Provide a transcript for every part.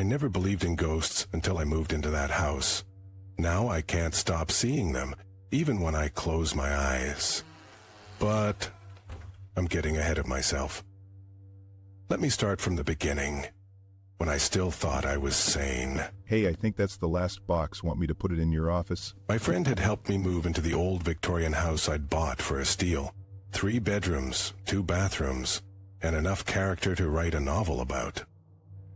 I never believed in ghosts until I moved into that house. Now I can't stop seeing them, even when I close my eyes. But I'm getting ahead of myself. Let me start from the beginning, when I still thought I was sane. Hey, I think that's the last box. Want me to put it in your office? My friend had helped me move into the old Victorian house I'd bought for a steal. 3 bedrooms, 2 bathrooms, and enough character to write a novel about.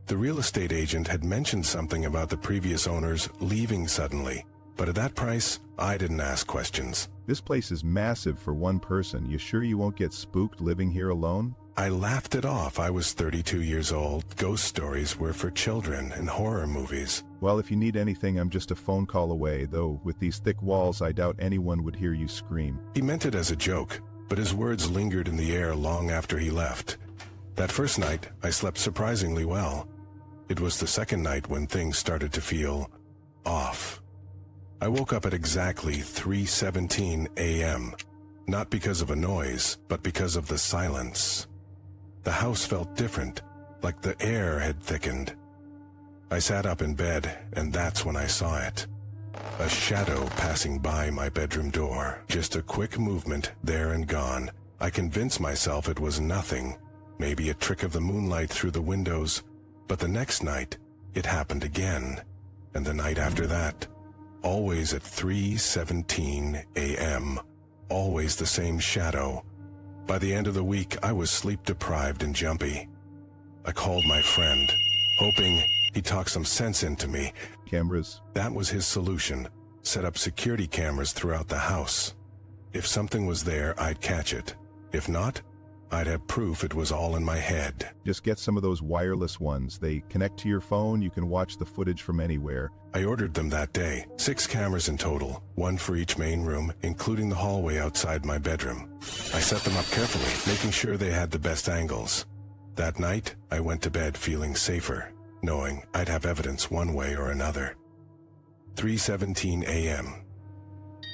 The real estate agent had mentioned something about the previous owners leaving suddenly, but at that price, I didn't ask questions. This place is massive for one person. You sure you won't get spooked living here alone? I laughed it off. I was 32 years old. Ghost stories were for children and horror movies. Well, if you need anything, I'm just a phone call away, though with these thick walls, I doubt anyone would hear you scream. He meant it as a joke, but his words lingered in the air long after he left. That first night, I slept surprisingly well. It was the second night when things started to feel off. I woke up at exactly 3:17 a.m., not because of a noise, but because of the silence. The house felt different, like the air had thickened. I sat up in bed, and that's when I saw it. A shadow passing by my bedroom door. Just a quick movement, there and gone. I convinced myself it was nothing, maybe a trick of the moonlight through the windows. But the next night, it happened again, and the night after that. Always at 3:17 a.m., always the same shadow. By the end of the week, I was sleep-deprived and jumpy. I called my friend, hoping he'd talk some sense into me. Cameras? That was his solution. Set up security cameras throughout the house. If something was there, I'd catch it. If not, I'd have proof it was all in my head. Just get some of those wireless ones. They connect to your phone, you can watch the footage from anywhere. I ordered them that day. 6 cameras in total, 1 for each main room, including the hallway outside my bedroom. I set them up carefully, making sure they had the best angles. That night, I went to bed feeling safer, knowing I'd have evidence one way or another. 3:17 a.m.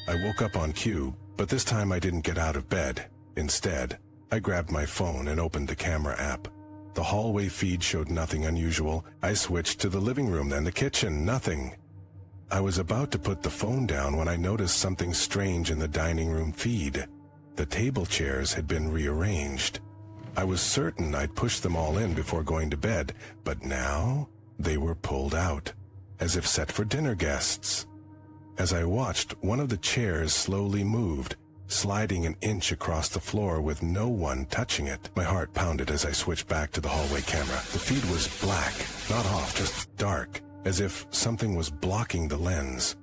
I woke up on cue, but this time I didn't get out of bed. Instead, I grabbed my phone and opened the camera app. The hallway feed showed nothing unusual. I switched to the living room, then the kitchen, nothing. I was about to put the phone down when I noticed something strange in the dining room feed. The table chairs had been rearranged. I was certain I'd pushed them all in before going to bed, but now they were pulled out, as if set for dinner guests. As I watched, one of the chairs slowly moved, sliding an inch across the floor with no one touching it. My heart pounded as I switched back to the hallway camera. The feed was black, not off, just dark, as if something was blocking the lens.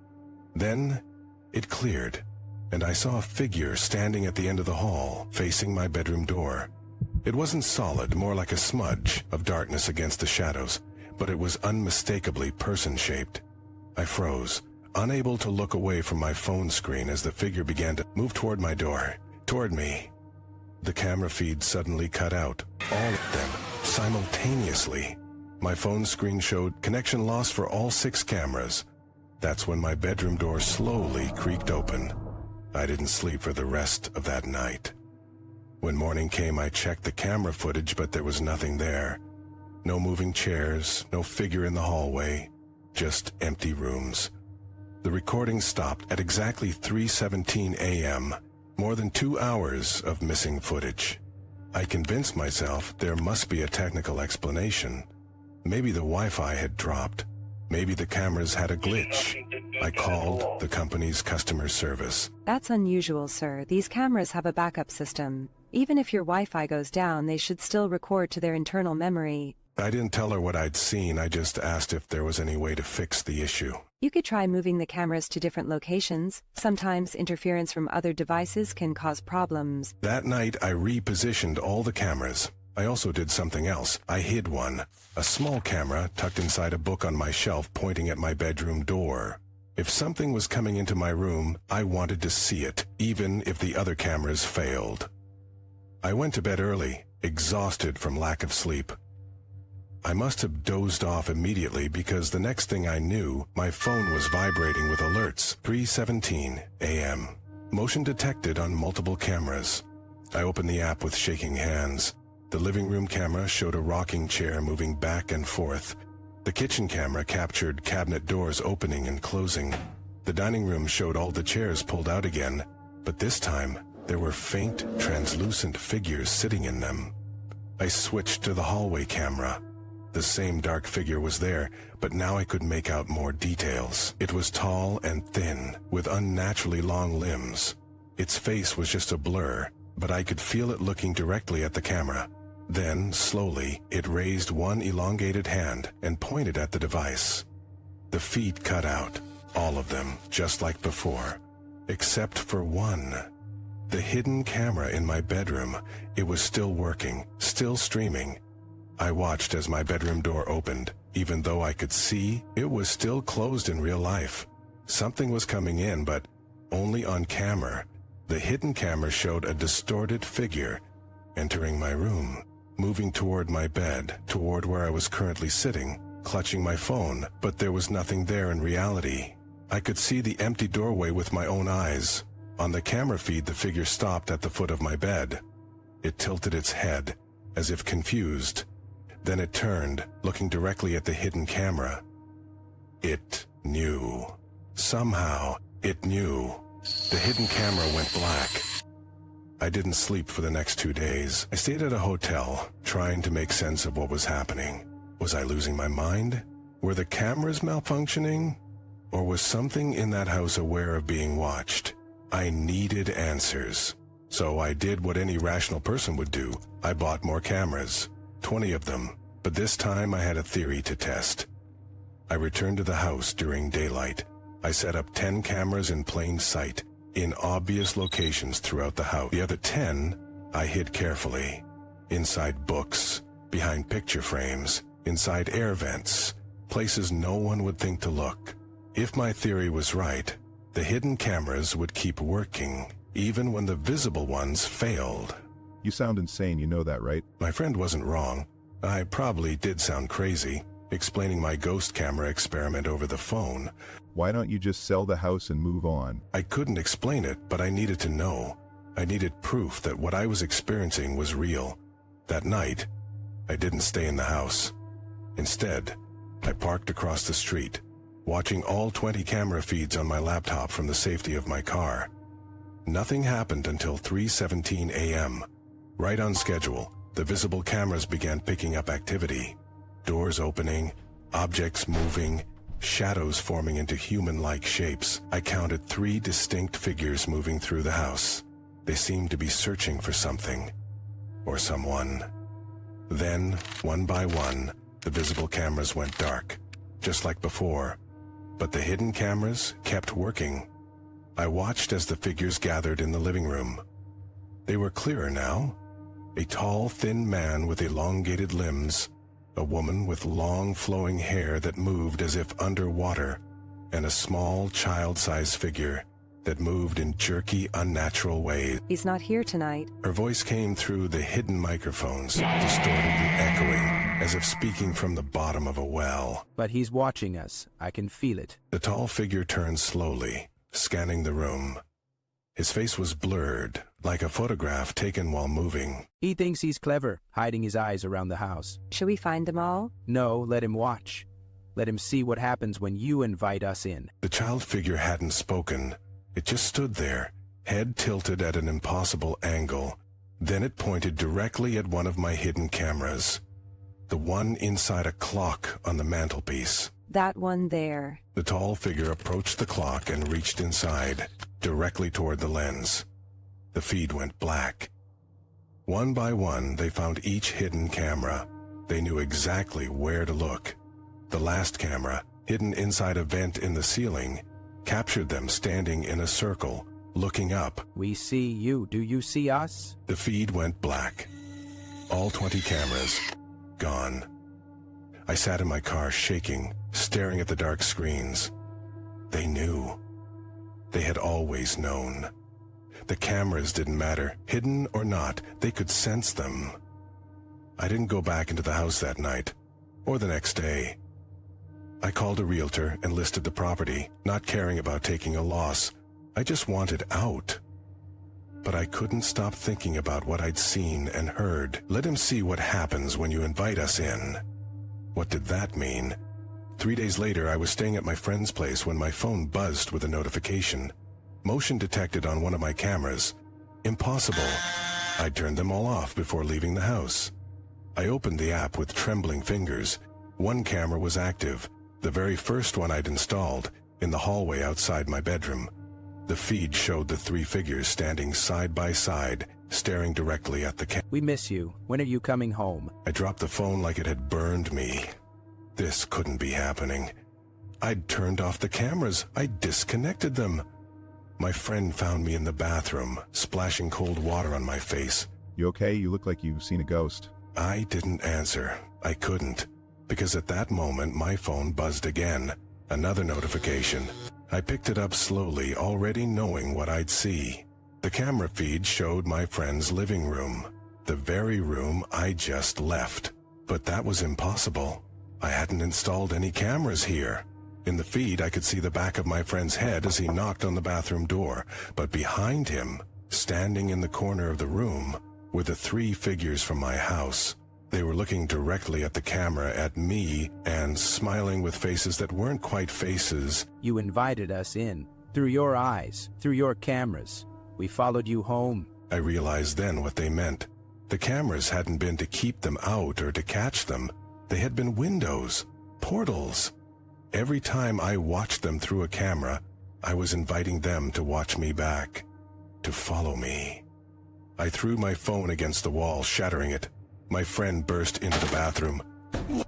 Then it cleared, and I saw a figure standing at the end of the hall, facing my bedroom door. It wasn't solid, more like a smudge of darkness against the shadows, but it was unmistakably person-shaped. I froze, unable to look away from my phone screen as the figure began to move toward my door, toward me. The camera feed suddenly cut out, all of them, simultaneously. My phone screen showed connection lost for all 6 cameras. That's when my bedroom door slowly creaked open. I didn't sleep for the rest of that night. When morning came, I checked the camera footage, but there was nothing there. No moving chairs, no figure in the hallway, just empty rooms. The recording stopped at exactly 3:17 a.m., more than 2 hours of missing footage. I convinced myself there must be a technical explanation. Maybe the Wi-Fi had dropped. Maybe the cameras had a glitch. I called the company's customer service. That's unusual, sir. These cameras have a backup system. Even if your Wi-Fi goes down, they should still record to their internal memory. I didn't tell her what I'd seen. I just asked if there was any way to fix the issue. You could try moving the cameras to different locations. Sometimes interference from other devices can cause problems. That night, I repositioned all the cameras. I also did something else. I hid one, a small camera tucked inside a book on my shelf pointing at my bedroom door. If something was coming into my room, I wanted to see it, even if the other cameras failed. I went to bed early, exhausted from lack of sleep. I must have dozed off immediately because the next thing I knew, my phone was vibrating with alerts. 3:17 a.m. Motion detected on multiple cameras. I opened the app with shaking hands. The living room camera showed a rocking chair moving back and forth. The kitchen camera captured cabinet doors opening and closing. The dining room showed all the chairs pulled out again, but this time there were faint, translucent figures sitting in them. I switched to the hallway camera. The same dark figure was there, but now I could make out more details. It was tall and thin, with unnaturally long limbs. Its face was just a blur, but I could feel it looking directly at the camera. Then, slowly, it raised one elongated hand and pointed at the device. The feed cut out, all of them, just like before, except for one. The hidden camera in my bedroom, it was still working, still streaming. I watched as my bedroom door opened. Even though I could see, it was still closed in real life. Something was coming in, but only on camera. The hidden camera showed a distorted figure entering my room, moving toward my bed, toward where I was currently sitting, clutching my phone, but there was nothing there in reality. I could see the empty doorway with my own eyes. On the camera feed, the figure stopped at the foot of my bed. It tilted its head, as if confused. Then it turned, looking directly at the hidden camera. It knew. Somehow, it knew. The hidden camera went black. I didn't sleep for the next 2 days. I stayed at a hotel, trying to make sense of what was happening. Was I losing my mind? Were the cameras malfunctioning? Or was something in that house aware of being watched? I needed answers. So I did what any rational person would do. I bought more cameras. 20 of them, but this time I had a theory to test. I returned to the house during daylight. I set up 10 cameras in plain sight, in obvious locations throughout the house. The other 10, I hid carefully. Inside books, behind picture frames, inside air vents, places no one would think to look. If my theory was right, the hidden cameras would keep working, even when the visible ones failed. You sound insane, you know that, right? My friend wasn't wrong. I probably did sound crazy, explaining my ghost camera experiment over the phone. Why don't you just sell the house and move on? I couldn't explain it, but I needed to know. I needed proof that what I was experiencing was real. That night, I didn't stay in the house. Instead, I parked across the street, watching all 20 camera feeds on my laptop from the safety of my car. Nothing happened until 3:17 a.m. Right on schedule, the visible cameras began picking up activity. Doors opening, objects moving, shadows forming into human-like shapes. I counted 3 distinct figures moving through the house. They seemed to be searching for something, or someone. Then, one by one, the visible cameras went dark, just like before. But the hidden cameras kept working. I watched as the figures gathered in the living room. They were clearer now. A tall, thin man with elongated limbs, a woman with long, flowing hair that moved as if underwater, and a small, child-sized figure that moved in jerky, unnatural ways. He's not here tonight. Her voice came through the hidden microphones, distorted and echoing, as if speaking from the bottom of a well. But he's watching us. I can feel it. The tall figure turned slowly, scanning the room. His face was blurred, like a photograph taken while moving. He thinks he's clever, hiding his eyes around the house. Should we find them all? No, let him watch. Let him see what happens when you invite us in. The child figure hadn't spoken. It just stood there, head tilted at an impossible angle. Then it pointed directly at one of my hidden cameras. The one inside a clock on the mantelpiece. That one there. The tall figure approached the clock and reached inside, directly toward the lens. The feed went black. One by one, they found each hidden camera. They knew exactly where to look. The last camera, hidden inside a vent in the ceiling, captured them standing in a circle, looking up. We see you. Do you see us? The feed went black. All 20 cameras, gone. I sat in my car shaking, staring at the dark screens. They knew. They had always known. The cameras didn't matter, hidden or not, they could sense them. I didn't go back into the house that night, or the next day. I called a realtor and listed the property, not caring about taking a loss. I just wanted out. But I couldn't stop thinking about what I'd seen and heard. Let him see what happens when you invite us in. What did that mean? 3 days later, I was staying at my friend's place when my phone buzzed with a notification. Motion detected on one of my cameras. Impossible. I turned them all off before leaving the house. I opened the app with trembling fingers. One camera was active, the very first one I'd installed, in the hallway outside my bedroom. The feed showed the 3 figures standing side by side, staring directly at the camera. We miss you. When are you coming home? I dropped the phone like it had burned me. This couldn't be happening. I'd turned off the cameras. I disconnected them. My friend found me in the bathroom, splashing cold water on my face. You okay? You look like you've seen a ghost. I didn't answer. I couldn't, because at that moment my phone buzzed again. Another notification. I picked it up slowly, already knowing what I'd see. The camera feed showed my friend's living room, the very room I just left. But that was impossible. I hadn't installed any cameras here. In the feed, I could see the back of my friend's head as he knocked on the bathroom door, but behind him, standing in the corner of the room, were the 3 figures from my house. They were looking directly at the camera, at me, and smiling with faces that weren't quite faces. You invited us in. Through your eyes, through your cameras. We followed you home. I realized then what they meant. The cameras hadn't been to keep them out or to catch them. They had been windows, portals. Every time I watched them through a camera, I was inviting them to watch me back, to follow me. I threw my phone against the wall, shattering it. My friend burst into the bathroom.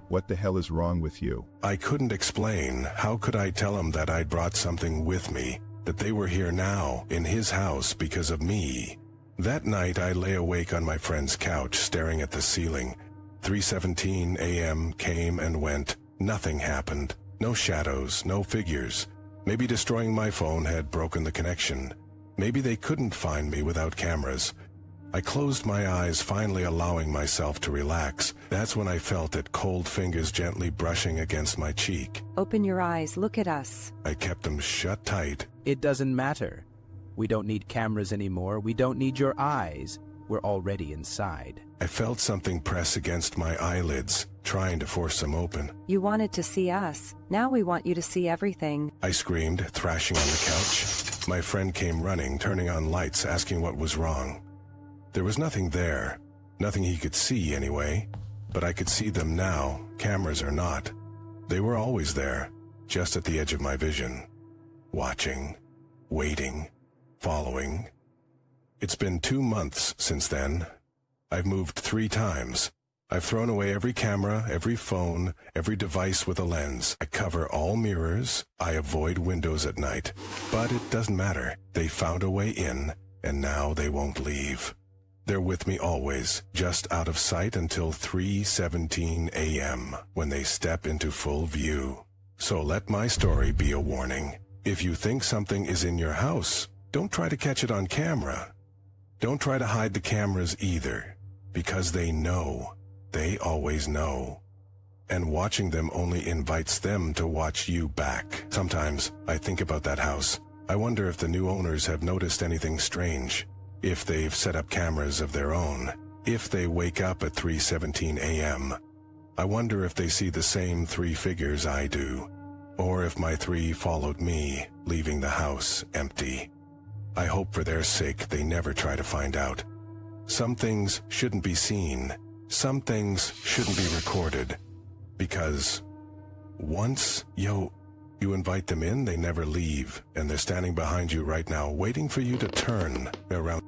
What the hell is wrong with you? I couldn't explain. How could I tell him that I'd brought something with me, that they were here now, in his house, because of me? That night, I lay awake on my friend's couch, staring at the ceiling. 3:17 a.m. came and went. Nothing happened. No shadows, no figures. Maybe destroying my phone had broken the connection. Maybe they couldn't find me without cameras. I closed my eyes, finally allowing myself to relax. That's when I felt it, cold fingers gently brushing against my cheek. Open your eyes, look at us. I kept them shut tight. It doesn't matter. We don't need cameras anymore. We don't need your eyes. We're already inside. I felt something press against my eyelids, trying to force them open. You wanted to see us. Now we want you to see everything. I screamed, thrashing on the couch. My friend came running, turning on lights, asking what was wrong. There was nothing there. Nothing he could see, anyway. But I could see them now, cameras or not. They were always there, just at the edge of my vision. Watching, waiting, following. It's been 2 months since then. I've moved 3 times. I've thrown away every camera, every phone, every device with a lens. I cover all mirrors. I avoid windows at night. But it doesn't matter. They found a way in, and now they won't leave. They're with me always, just out of sight until 3:17 a.m., when they step into full view. So let my story be a warning. If you think something is in your house, don't try to catch it on camera. Don't try to hide the cameras either, because they know. They always know. And watching them only invites them to watch you back. Sometimes I think about that house. I wonder if the new owners have noticed anything strange. If they've set up cameras of their own. If they wake up at 3:17 a.m. I wonder if they see the same 3 figures I do. Or if my 3 followed me, leaving the house empty. I hope for their sake they never try to find out. Some things shouldn't be seen. Some things shouldn't be recorded. Because once you invite them in, they never leave. And they're standing behind you right now, waiting for you to turn around.